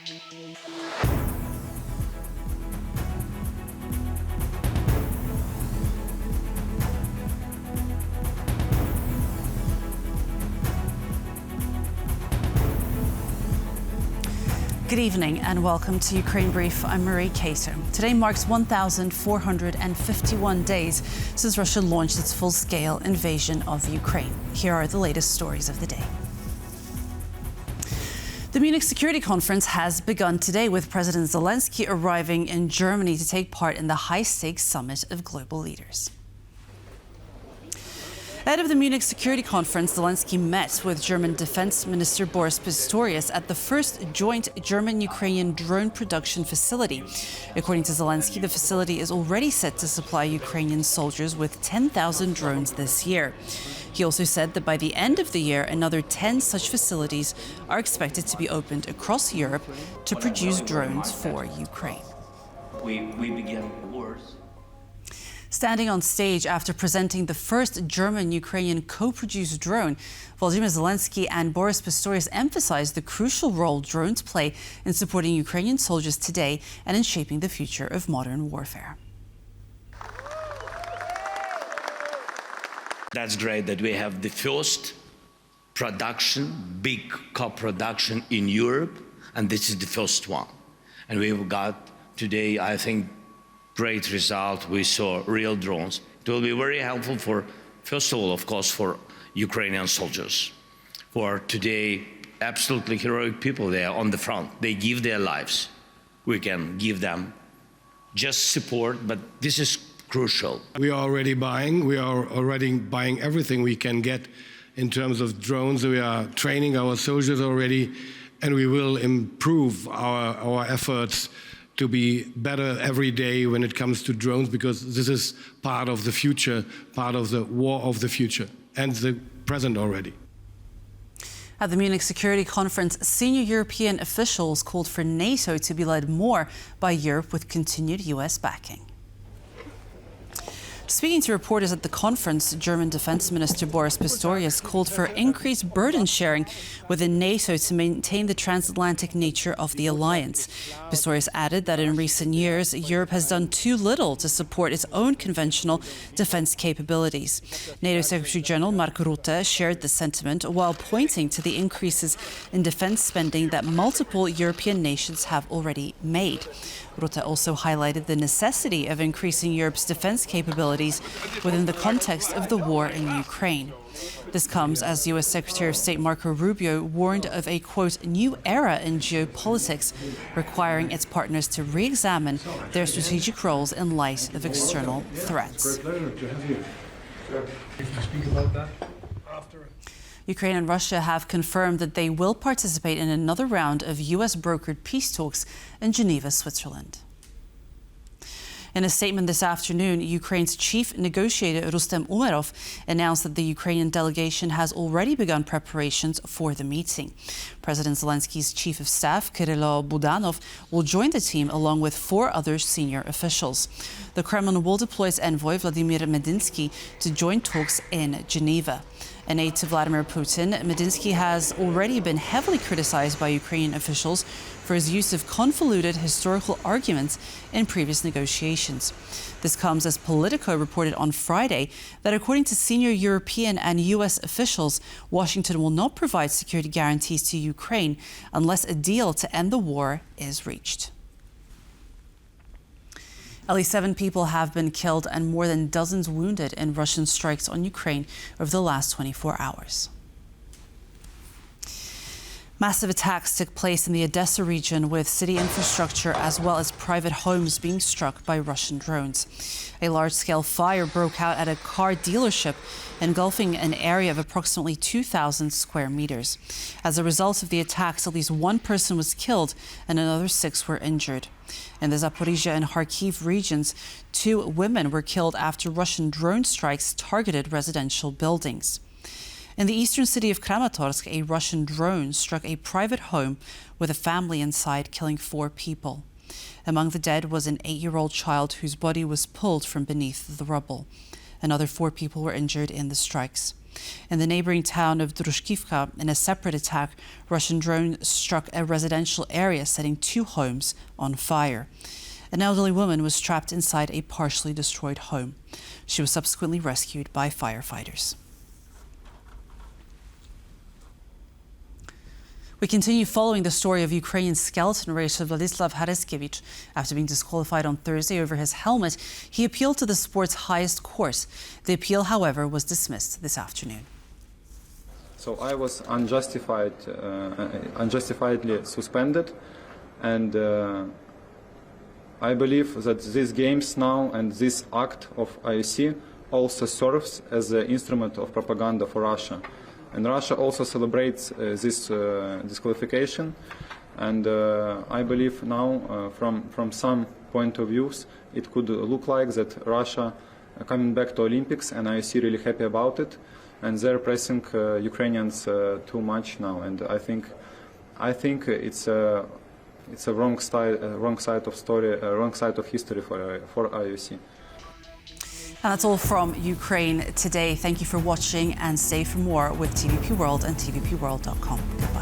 Good evening and welcome to Ukraine Brief. I'm Marie Cato. Today marks 1,451 days since Russia launched its full-scale invasion of Ukraine. Here are the latest stories of the day. The Munich Security Conference has begun today with President Zelenskyy arriving in Germany to take part in the high-stakes summit of global leaders. Ahead of the Munich Security Conference, Zelenskyy met with German Defense Minister Boris Pistorius at the first joint German-Ukrainian drone production facility. According to Zelenskyy, the facility is already set to supply Ukrainian soldiers with 10,000 drones this year. He also said that by the end of the year, another 10 such facilities are expected to be opened across Europe to produce drones for Ukraine. We began wars. Standing on stage after presenting the first German-Ukrainian co-produced drone, Volodymyr Zelenskyy and Boris Pistorius emphasized the crucial role drones play in supporting Ukrainian soldiers today and in shaping the future of modern warfare. That's great that we have the first production, big co-production in Europe, and this is the first one. And we've got today, I think, great result. We saw real drones. It will be very helpful for, first of all, of course, for Ukrainian soldiers. For today, absolutely heroic people there on the front. They give their lives. We can give them just support, but this is crucial. We are already buying. We are already buying everything we can get in terms of drones. We are training our soldiers already, and we will improve our efforts to be better every day when it comes to drones, because this is part of the future, part of the war of the future, and the present already. At the Munich Security Conference, senior European officials called for NATO to be led more by Europe with continued US backing. Speaking to reporters at the conference, German Defense Minister Boris Pistorius called for increased burden sharing within NATO to maintain the transatlantic nature of the alliance. Pistorius added that in recent years, Europe has done too little to support its own conventional defense capabilities. NATO Secretary General Mark Rutte shared the sentiment while pointing to the increases in defense spending that multiple European nations have already made. Rutte also highlighted the necessity of increasing Europe's defense capabilities within the context of the war in Ukraine. This comes as U.S. Secretary of State Marco Rubio warned of a, quote, new era in geopolitics, requiring its partners to re-examine their strategic roles in light of external threats. Ukraine and Russia have confirmed that they will participate in another round of U.S.-brokered peace talks in Geneva, Switzerland. In a statement this afternoon, Ukraine's chief negotiator Rustem Umerov announced that the Ukrainian delegation has already begun preparations for the meeting. President Zelenskyy's chief of staff, Kyrylo Budanov, will join the team along with 4 other senior officials. The Kremlin will deploy its envoy, Vladimir Medinsky, to join talks in Geneva. An aide to Vladimir Putin, Medinsky has already been heavily criticized by Ukrainian officials for his use of convoluted historical arguments in previous negotiations. This comes as Politico reported on Friday that according to senior European and U.S. officials, Washington will not provide security guarantees to Ukraine unless a deal to end the war is reached. At least 7 people have been killed and more than dozens wounded in Russian strikes on Ukraine over the last 24 hours. Massive attacks took place in the Odessa region with city infrastructure as well as private homes being struck by Russian drones. A large-scale fire broke out at a car dealership, engulfing an area of approximately 2,000 square meters. As a result of the attacks, at least 1 person was killed and another 6 were injured. In the Zaporizhia and Kharkiv regions, 2 women were killed after Russian drone strikes targeted residential buildings. In the eastern city of Kramatorsk, a Russian drone struck a private home with a family inside, killing 4 people. Among the dead was an 8-year-old child whose body was pulled from beneath the rubble. Another 4 people were injured in the strikes. In the neighboring town of Drushkivka, in a separate attack, Russian drones struck a residential area, setting 2 homes on fire. An elderly woman was trapped inside a partially destroyed home. She was subsequently rescued by firefighters. We continue following the story of Ukrainian skeleton racer Vladyslav Heraskevych. After being disqualified on Thursday over his helmet, he appealed to the sport's highest court. The appeal, however, was dismissed this afternoon. So I was unjustifiedly suspended, and I believe that these games now and this act of IOC also serves as an instrument of propaganda for Russia. And Russia also celebrates this disqualification, and I believe now, from some point of views, it could look like that Russia coming back to Olympics, and I see really happy about it, and they're pressing Ukrainians too much now, and I think it's a wrong side of story, wrong side of history for IOC. And that's all from Ukraine today. Thank you for watching, and stay for more with TVP World and tvpworld.com. Goodbye.